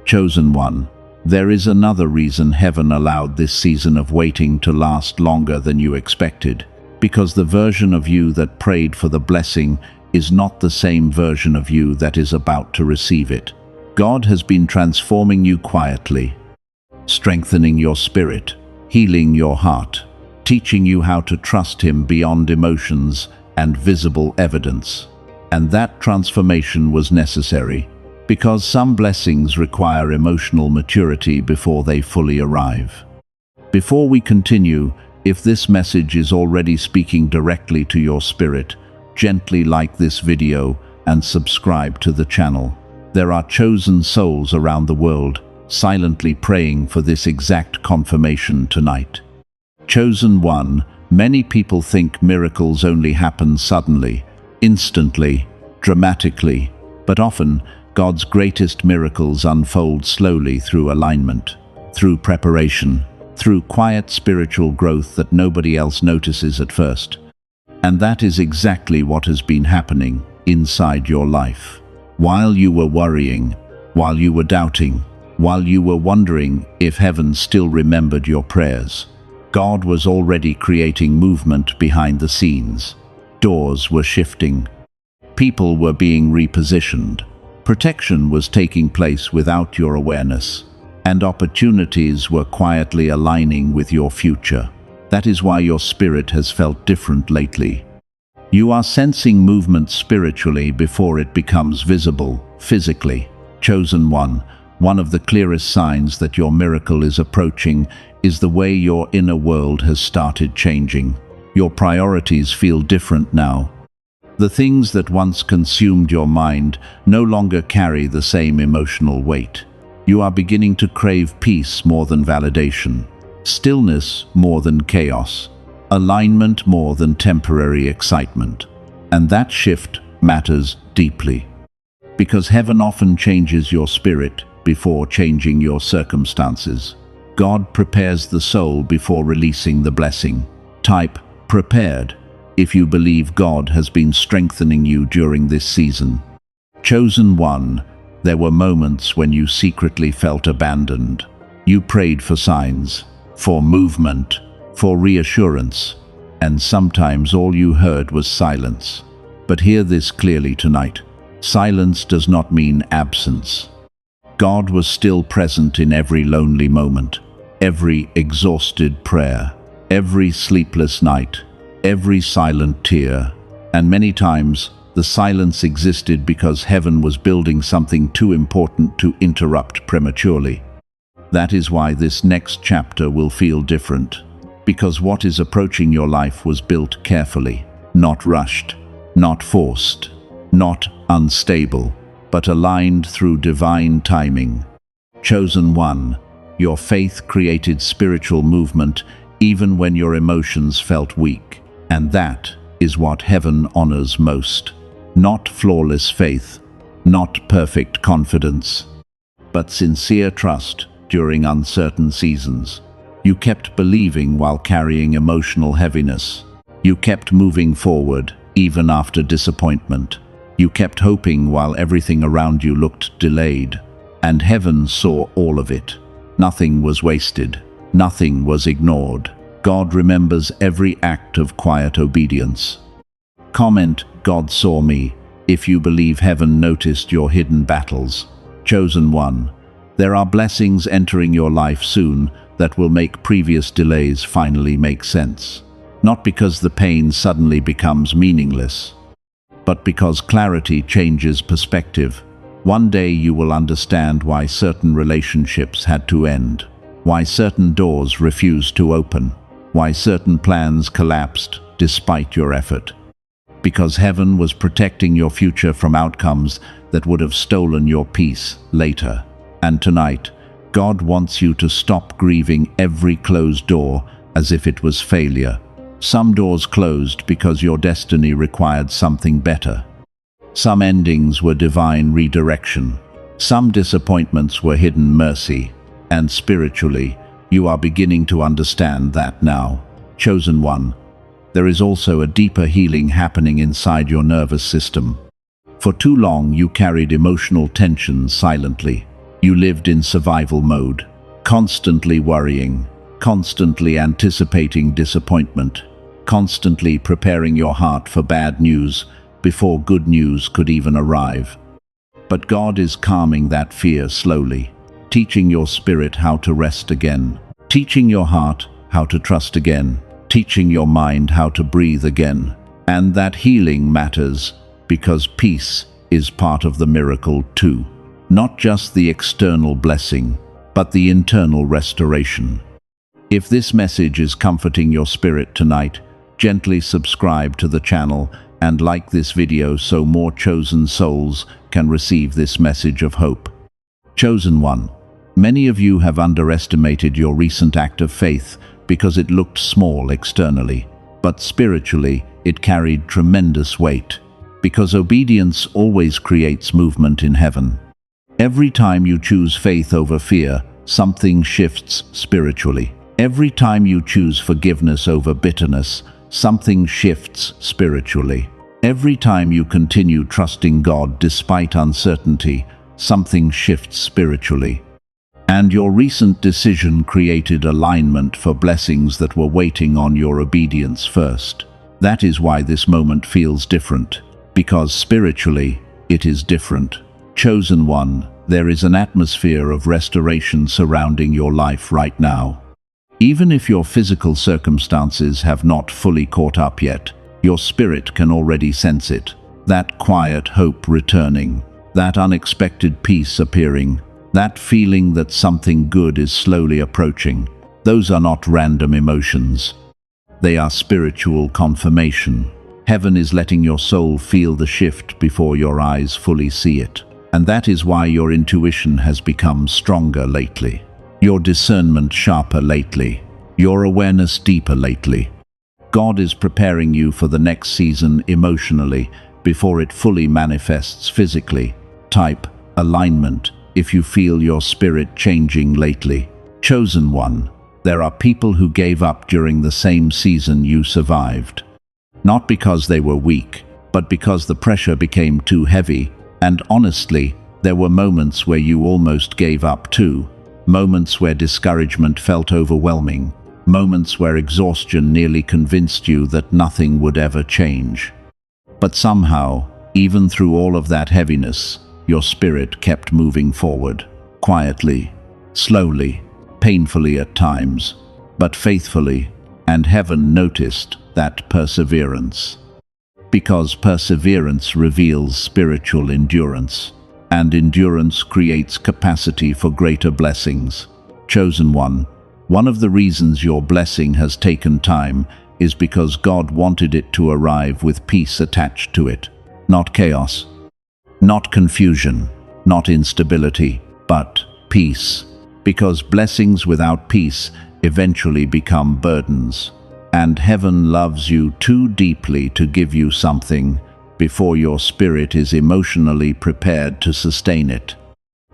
Chosen one, there is another reason heaven allowed this season of waiting to last longer than you expected, because the version of you that prayed for the blessing is not the same version of you that is about to receive it. God has been transforming you quietly, strengthening your spirit, healing your heart, teaching you how to trust Him beyond emotions and visible evidence. And that transformation was necessary, because some blessings require emotional maturity before they fully arrive. Before we continue, if this message is already speaking directly to your spirit, gently like this video and subscribe to the channel. There are chosen souls around the world silently praying for this exact confirmation tonight. Chosen one, many people think miracles only happen suddenly, instantly, dramatically, but often God's greatest miracles unfold slowly through alignment, through preparation, through quiet spiritual growth that nobody else notices at first. And that is exactly what has been happening inside your life. While you were worrying, while you were doubting, while you were wondering if heaven still remembered your prayers, God was already creating movement behind the scenes. Doors were shifting. People were being repositioned. Protection was taking place without your awareness, and opportunities were quietly aligning with your future. That is why your spirit has felt different lately. You are sensing movement spiritually before it becomes visible, physically. Chosen one of the clearest signs that your miracle is approaching is the way your inner world has started changing. Your priorities feel different now. The things that once consumed your mind no longer carry the same emotional weight. You are beginning to crave peace more than validation, stillness more than chaos, alignment more than temporary excitement. And that shift matters deeply, because heaven often changes your spirit before changing your circumstances. God prepares the soul before releasing the blessing. Type prepared if you believe God has been strengthening you during this season. Chosen one, there were moments when you secretly felt abandoned. You prayed for signs, for movement, for reassurance, and sometimes all you heard was silence. But hear this clearly tonight. Silence does not mean absence. God was still present in every lonely moment, every exhausted prayer, every sleepless night, every silent tear, and many times the silence existed because heaven was building something too important to interrupt prematurely. That is why this next chapter will feel different, because what is approaching your life was built carefully, not rushed, not forced, not unstable, but aligned through divine timing. Chosen one, your faith created spiritual movement even when your emotions felt weak. And that is what heaven honors most. Not flawless faith, not perfect confidence, but sincere trust during uncertain seasons. You kept believing while carrying emotional heaviness. You kept moving forward, even after disappointment. You kept hoping while everything around you looked delayed. And heaven saw all of it. Nothing was wasted. Nothing was ignored. God remembers every act of quiet obedience. Comment, God saw me, if you believe heaven noticed your hidden battles. Chosen one, there are blessings entering your life soon that will make previous delays finally make sense. Not because the pain suddenly becomes meaningless, but because clarity changes perspective. One day you will understand why certain relationships had to end, why certain doors refused to open, why certain plans collapsed despite your effort. Because heaven was protecting your future from outcomes that would have stolen your peace later. And tonight, God wants you to stop grieving every closed door as if it was failure. Some doors closed because your destiny required something better. Some endings were divine redirection. Some disappointments were hidden mercy. And spiritually, you are beginning to understand that now. Chosen one, there is also a deeper healing happening inside your nervous system. For too long, you carried emotional tension silently. You lived in survival mode, constantly worrying, constantly anticipating disappointment, constantly preparing your heart for bad news before good news could even arrive. But God is calming that fear slowly, teaching your spirit how to rest again, teaching your heart how to trust again, teaching your mind how to breathe again. And that healing matters because peace is part of the miracle too. Not just the external blessing, but the internal restoration. If this message is comforting your spirit tonight, gently subscribe to the channel and like this video so more chosen souls can receive this message of hope. Chosen one, many of you have underestimated your recent act of faith because it looked small externally, but spiritually it carried tremendous weight, because obedience always creates movement in heaven. Every time you choose faith over fear, something shifts spiritually. Every time you choose forgiveness over bitterness, something shifts spiritually. Every time you continue trusting God despite uncertainty, something shifts spiritually. And your recent decision created alignment for blessings that were waiting on your obedience first. That is why this moment feels different, because spiritually, it is different. Chosen one, there is an atmosphere of restoration surrounding your life right now. Even if your physical circumstances have not fully caught up yet, your spirit can already sense it. That quiet hope returning, that unexpected peace appearing, that feeling that something good is slowly approaching. Those are not random emotions. They are spiritual confirmation. Heaven is letting your soul feel the shift before your eyes fully see it. And that is why your intuition has become stronger lately. Your discernment sharper lately, your awareness deeper lately. God is preparing you for the next season emotionally before it fully manifests physically. Type alignment if you feel your spirit changing lately. Chosen one, there are people who gave up during the same season you survived. Not because they were weak, but because the pressure became too heavy. And honestly, there were moments where you almost gave up too. Moments where discouragement felt overwhelming, moments where exhaustion nearly convinced you that nothing would ever change. But somehow, even through all of that heaviness, your spirit kept moving forward, quietly, slowly, painfully at times, but faithfully, and heaven noticed that perseverance. Because perseverance reveals spiritual endurance. And endurance creates capacity for greater blessings. Chosen one of the reasons your blessing has taken time is because God wanted it to arrive with peace attached to it. Not chaos, not confusion, not instability, but peace. Because blessings without peace eventually become burdens. And heaven loves you too deeply to give you something before your spirit is emotionally prepared to sustain it.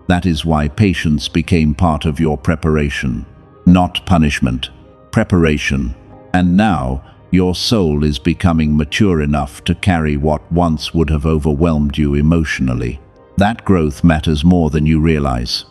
That is why patience became part of your preparation, not punishment, preparation. And now, your soul is becoming mature enough to carry what once would have overwhelmed you emotionally. That growth matters more than you realize.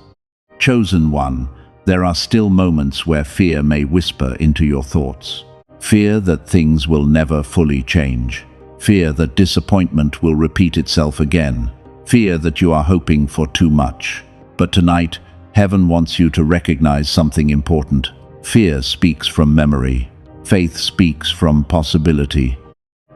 Chosen one, there are still moments where fear may whisper into your thoughts. Fear that things will never fully change. Fear that disappointment will repeat itself again. Fear that you are hoping for too much. But tonight, heaven wants you to recognize something important. Fear speaks from memory. Faith speaks from possibility.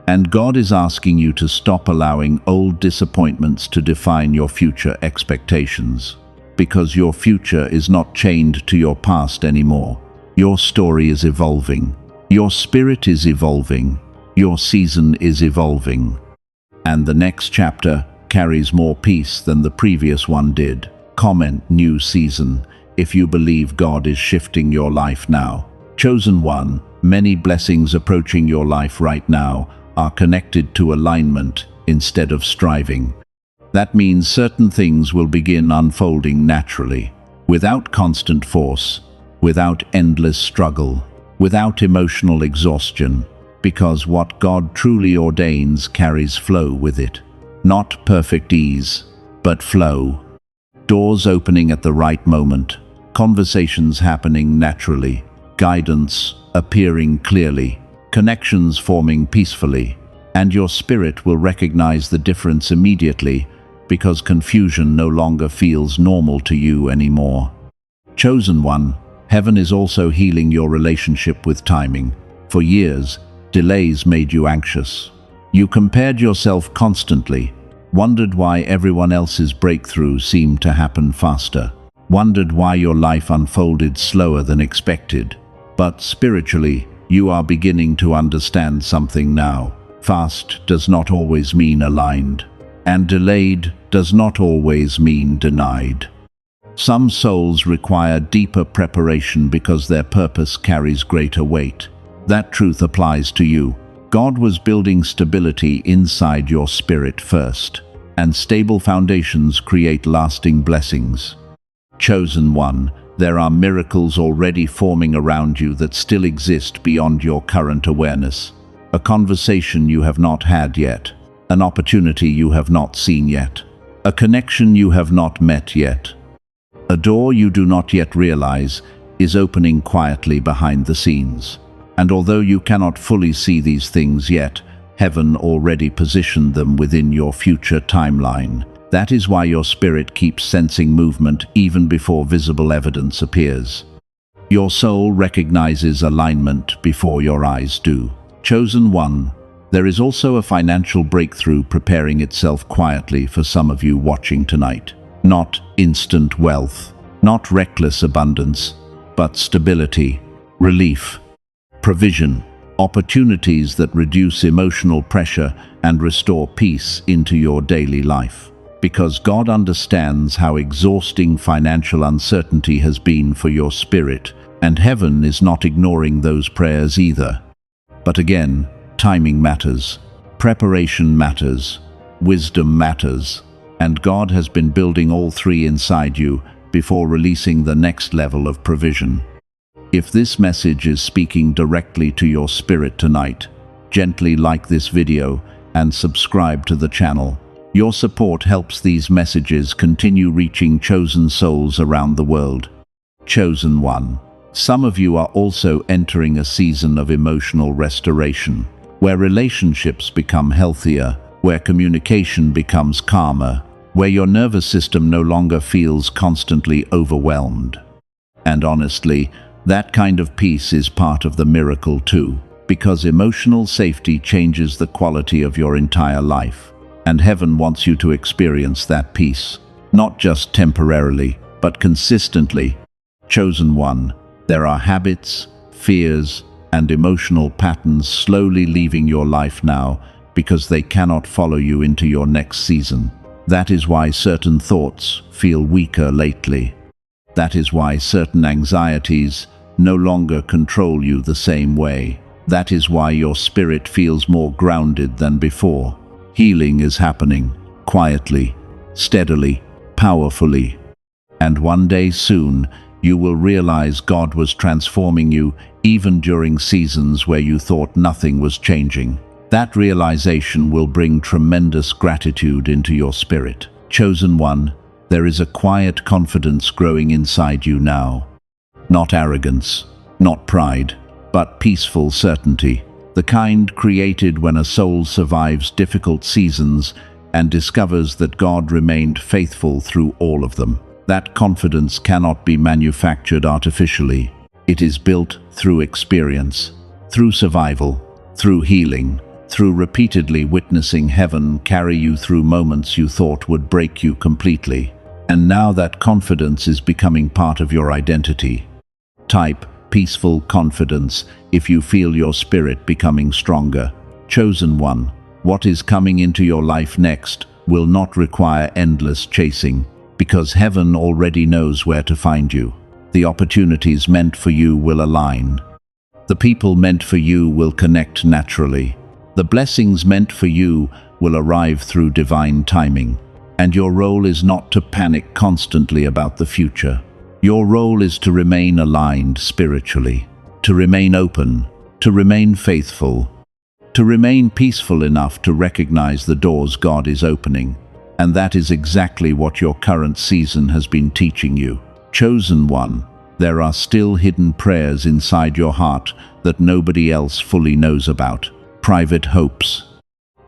And God is asking you to stop allowing old disappointments to define your future expectations. Because your future is not chained to your past anymore. Your story is evolving. Your spirit is evolving. Your season is evolving. And the next chapter carries more peace than the previous one did. Comment new season if you believe God is shifting your life now. Chosen one, many blessings approaching your life right now are connected to alignment instead of striving. That means certain things will begin unfolding naturally, without constant force, without endless struggle, without emotional exhaustion, because what God truly ordains carries flow with it. Not perfect ease, but flow. Doors opening at the right moment, conversations happening naturally, guidance appearing clearly, connections forming peacefully, and your spirit will recognize the difference immediately because confusion no longer feels normal to you anymore. Chosen one, heaven is also healing your relationship with timing. For years, delays made you anxious. You compared yourself constantly, wondered why everyone else's breakthrough seemed to happen faster, wondered why your life unfolded slower than expected. But spiritually, you are beginning to understand something now. Fast does not always mean aligned, and delayed does not always mean denied. Some souls require deeper preparation because their purpose carries greater weight. That truth applies to you. God was building stability inside your spirit first, and stable foundations create lasting blessings. Chosen one, there are miracles already forming around you that still exist beyond your current awareness. A conversation you have not had yet, an opportunity you have not seen yet, a connection you have not met yet. A door you do not yet realize is opening quietly behind the scenes. And although you cannot fully see these things yet, heaven already positioned them within your future timeline. That is why your spirit keeps sensing movement even before visible evidence appears. Your soul recognizes alignment before your eyes do. Chosen one, there is also a financial breakthrough preparing itself quietly for some of you watching tonight. Not instant wealth, not reckless abundance, but stability, relief, provision, opportunities that reduce emotional pressure and restore peace into your daily life. Because God understands how exhausting financial uncertainty has been for your spirit, and heaven is not ignoring those prayers either. But again, timing matters, preparation matters, wisdom matters, and God has been building all three inside you before releasing the next level of provision. If this message is speaking directly to your spirit tonight, gently like this video and subscribe to the channel. Your support helps these messages continue reaching chosen souls around the world. Chosen one, some of you are also entering a season of emotional restoration, where relationships become healthier, where communication becomes calmer, where your nervous system no longer feels constantly overwhelmed. And honestly, that kind of peace is part of the miracle too, because emotional safety changes the quality of your entire life. And heaven wants you to experience that peace, not just temporarily, but consistently. Chosen one, there are habits, fears, and emotional patterns slowly leaving your life now because they cannot follow you into your next season. That is why certain thoughts feel weaker lately. That is why certain anxieties no longer control you the same way. That is why your spirit feels more grounded than before. Healing is happening, quietly, steadily, powerfully. And one day soon, you will realize God was transforming you even during seasons where you thought nothing was changing. That realization will bring tremendous gratitude into your spirit. Chosen one, there is a quiet confidence growing inside you now. Not arrogance, not pride, but peaceful certainty. The kind created when a soul survives difficult seasons and discovers that God remained faithful through all of them. That confidence cannot be manufactured artificially. It is built through experience, through survival, through healing, through repeatedly witnessing heaven carry you through moments you thought would break you completely. And now that confidence is becoming part of your identity. Type peaceful confidence if you feel your spirit becoming stronger. Chosen one, what is coming into your life next will not require endless chasing, because heaven already knows where to find you. The opportunities meant for you will align. The people meant for you will connect naturally. The blessings meant for you will arrive through divine timing. And your role is not to panic constantly about the future. Your role is to remain aligned spiritually, to remain open, to remain faithful, to remain peaceful enough to recognize the doors God is opening. And that is exactly what your current season has been teaching you. Chosen one, there are still hidden prayers inside your heart that nobody else fully knows about. Private hopes,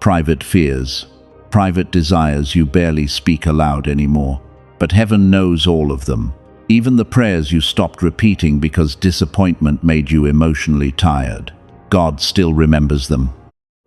private fears, private desires you barely speak aloud anymore. But heaven knows all of them. Even the prayers you stopped repeating because disappointment made you emotionally tired. God still remembers them.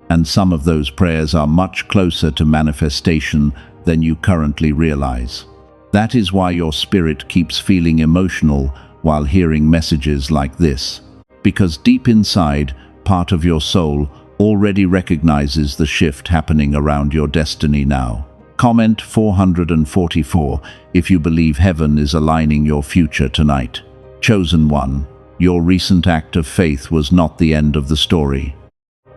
And some of those prayers are much closer to manifestation than you currently realize. That is why your spirit keeps feeling emotional while hearing messages like this. Because deep inside, part of your soul already recognizes the shift happening around your destiny now. Comment 444 if you believe heaven is aligning your future tonight. Chosen one, your recent act of faith was not the end of the story.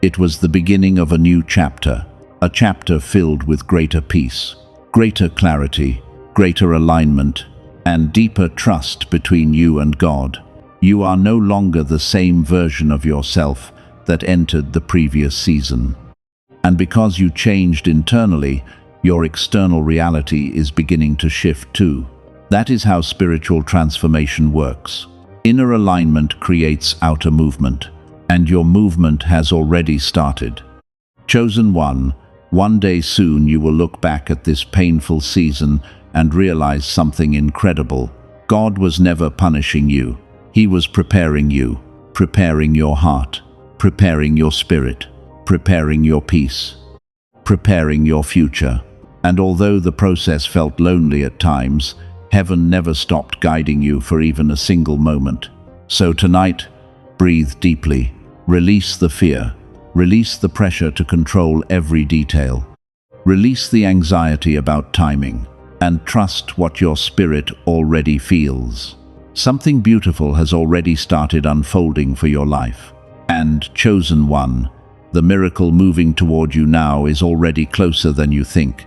It was the beginning of a new chapter, a chapter filled with greater peace, greater clarity, greater alignment, and deeper trust between you and God. You are no longer the same version of yourself that entered the previous season. And because you changed internally, your external reality is beginning to shift too. That is how spiritual transformation works. Inner alignment creates outer movement, and your movement has already started. Chosen one day soon you will look back at this painful season and realize something incredible. God was never punishing you. He was preparing you, preparing your heart, preparing your spirit, preparing your peace, preparing your future. And although the process felt lonely at times, heaven never stopped guiding you for even a single moment. So tonight, breathe deeply, release the fear, release the pressure to control every detail, release the anxiety about timing, and trust what your spirit already feels. Something beautiful has already started unfolding for your life. And chosen one, the miracle moving toward you now is already closer than you think.